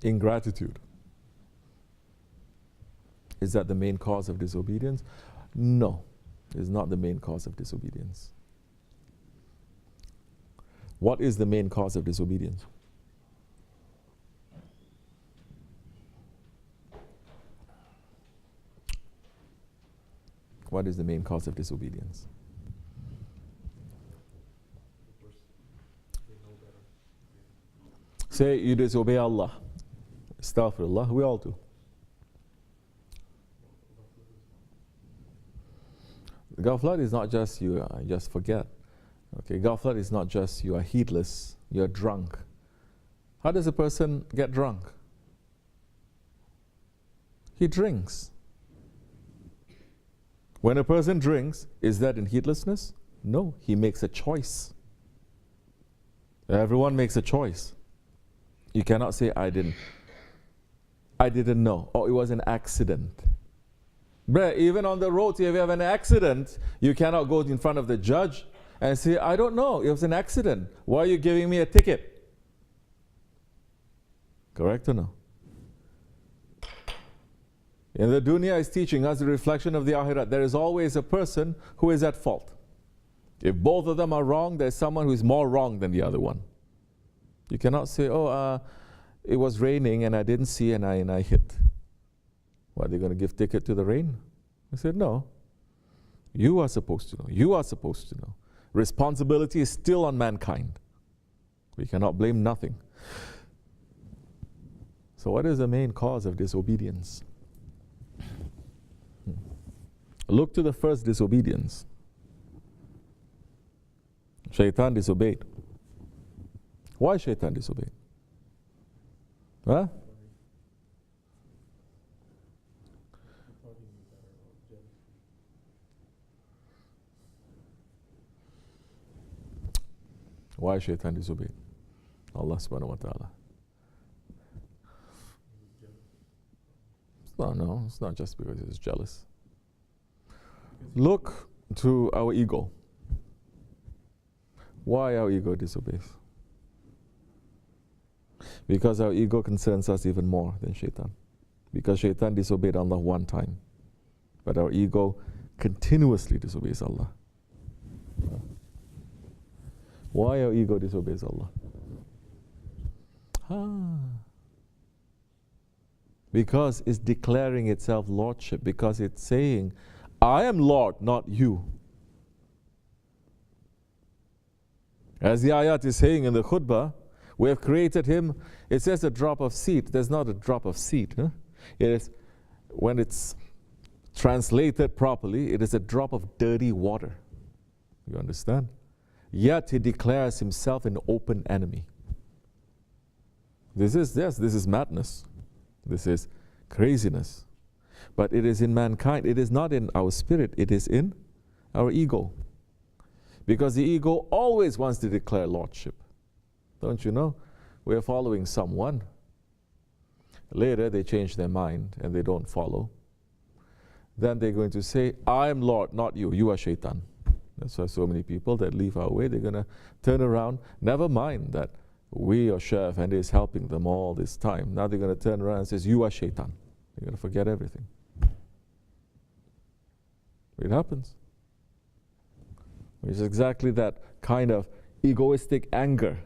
Ingratitude. Is that the main cause of disobedience? No, it's not the main cause of disobedience. What is the main cause of disobedience? What is the main cause of disobedience? Say you disobey Allah. Astaghfirullah, we all do. Ghaflat is not just you just forget. Okay, ghaflat is not just you are heedless, you're drunk. How does a person get drunk? He drinks. When a person drinks, is that in heedlessness? No, he makes a choice. Everyone makes a choice. You cannot say, I didn't know, or it was an accident. Bruh, even on the road, if you have an accident, you cannot go in front of the judge and say, I don't know, it was an accident. Why are you giving me a ticket? Correct or no? And the dunya is teaching us the reflection of the akhirat. There is always a person who is at fault. If both of them are wrong, there's someone who is more wrong than the other one. You cannot say, it was raining and I didn't see and I hit. What, are they going to give ticket to the rain? I said, no. You are supposed to know. You are supposed to know. Responsibility is still on mankind. We cannot blame nothing. So what is the main cause of disobedience? Look to the first disobedience. Shaitan disobeyed. Why Shaitan disobeyed? Huh? Why Shaitan disobeyed? Allah subhanahu wa ta'ala. No, it's not just because he's jealous. Look to our ego. Why our ego disobeys? Because our ego concerns us even more than Shaitan. Because Shaitan disobeyed Allah one time, but our ego continuously disobeys Allah. Why our ego disobeys Allah? Because it's declaring itself lordship, because it's saying, I am Lord, not you. As the ayat is saying in the khutbah, we have created him, it says a drop of seed. There's not a drop of seed. Huh? It is, when it's translated properly, it is a drop of dirty water. You understand? Yet he declares himself an open enemy. This is madness. This is craziness. But it is in mankind. It is not in our spirit. It is in our ego. Because the ego always wants to declare lordship. Don't you know? We are following someone. Later they change their mind and they don't follow. Then they're going to say, I am Lord, not you. You are Shaitan. That's why so many people that leave our way, they're going to turn around. Never mind that we or Shaykh Effendi is helping them all this time. Now they're going to turn around and say, you are Shaitan. They're going to forget everything. It happens. It's exactly that kind of egoistic anger,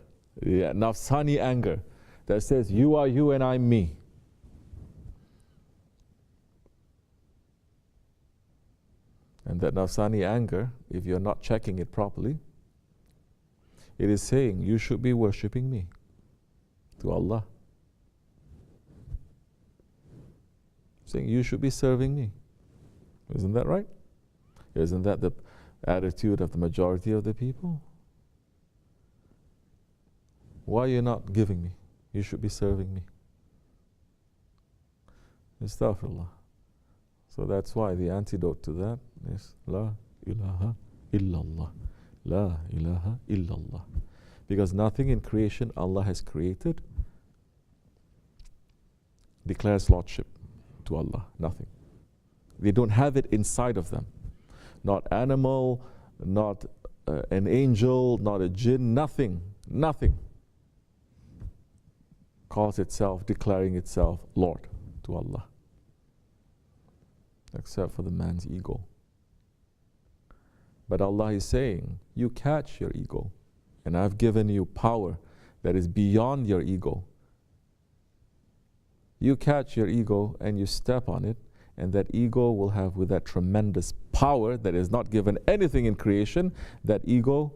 nafsani anger, that says, you are you and I'm me. And that nafsani anger, if you're not checking it properly, it is saying, you should be worshipping me, to Allah. Saying, you should be serving me. Isn't that right? Isn't that the attitude of the majority of the people? Why are you not giving me? You should be serving me. Astaghfirullah. So that's why the antidote to that is La ilaha illallah. La ilaha illallah. Because nothing in creation Allah has created declares lordship to Allah. Nothing. They don't have it inside of them. Not animal, not an angel, not a jinn, nothing calls itself, declaring itself Lord to Allah, except for the man's ego. But Allah is saying, you catch your ego, and I've given you power that is beyond your ego. You catch your ego and you step on it, and that ego will have, with that tremendous power that is not given anything in creation, that ego,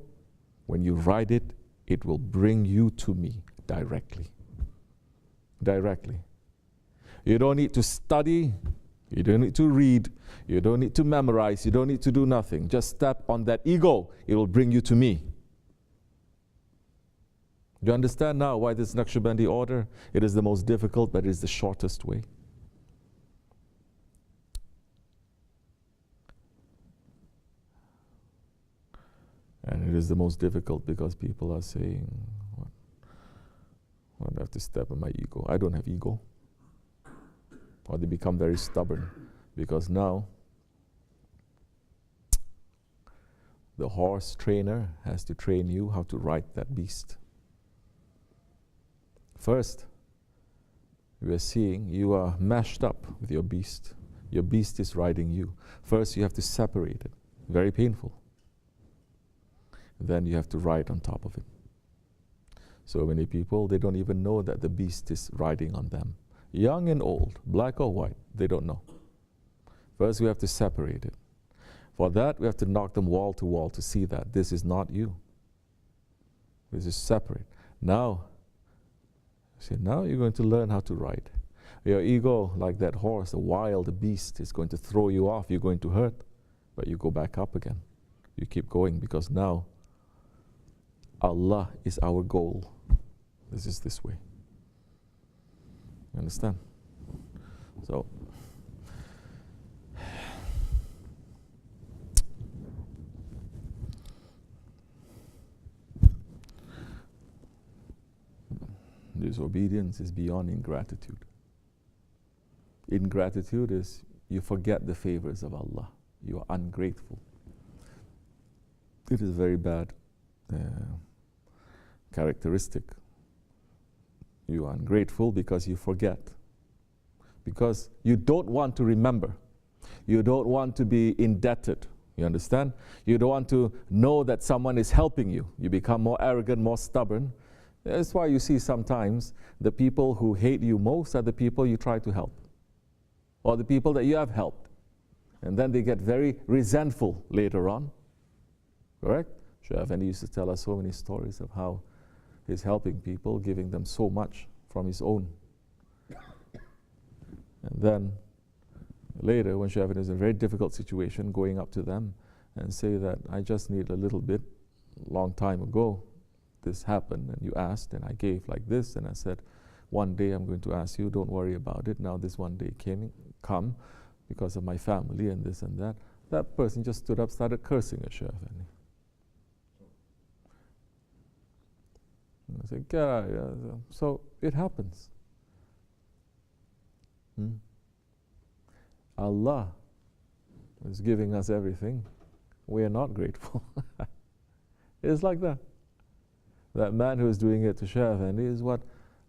when you ride it, it will bring you to me directly. Directly. You don't need to study, you don't need to read, you don't need to memorize, you don't need to do nothing. Just step on that ego, it will bring you to me. Do you understand now why this Nakshibendi order? It is the most difficult, but it is the shortest way. And it is the most difficult because people are saying, I have to step on my ego. I don't have ego. Or they become very stubborn because now the horse trainer has to train you how to ride that beast. First, we are seeing you are mashed up with your beast. Your beast is riding you. First, you have to separate it. Very painful. Then you have to ride on top of it. So many people, they don't even know that the beast is riding on them. Young and old, black or white, they don't know. First, we have to separate it. For that, we have to knock them wall to wall to see that this is not you. This is separate. Now you're going to learn how to ride. Your ego, like that horse, a wild beast, is going to throw you off. You're going to hurt, but you go back up again. You keep going because now Allah is our goal. This is this way. You understand? So, disobedience is beyond ingratitude. Ingratitude is you forget the favors of Allah. You are ungrateful. It is very bad characteristic. You are ungrateful because you forget. Because you don't want to remember. You don't want to be indebted. You understand? You don't want to know that someone is helping you. You become more arrogant, more stubborn. That's why you see sometimes the people who hate you most are the people you try to help. Or the people that you have helped. And then they get very resentful later on. Correct? Shaykh Effendi used to tell us so many stories of how he's helping people, giving them so much from his own. And then later, when Shaykh Effendi is in a very difficult situation, going up to them and say that I just need a little bit, long time ago, this happened and you asked and I gave like this and I said, one day I'm going to ask you, don't worry about it. Now this one day come because of my family and this and that. That person just stood up, started cursing at Shaykh Effendi. I said, get out. So it happens. Allah is giving us everything. We are not grateful. It's like that. That man who is doing it to Shaykh Effendi is what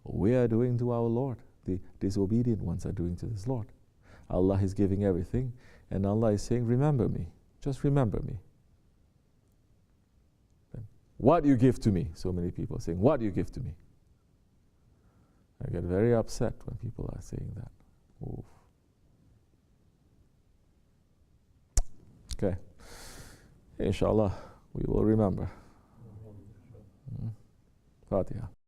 we are doing to our Lord. The disobedient ones are doing to this Lord. Allah is giving everything, and Allah is saying, remember me. Just remember me. What you give to me? So many people are saying, what do you give to me? I get very upset when people are saying that. Oof. Okay. Inshallah, we will remember. Fatiha.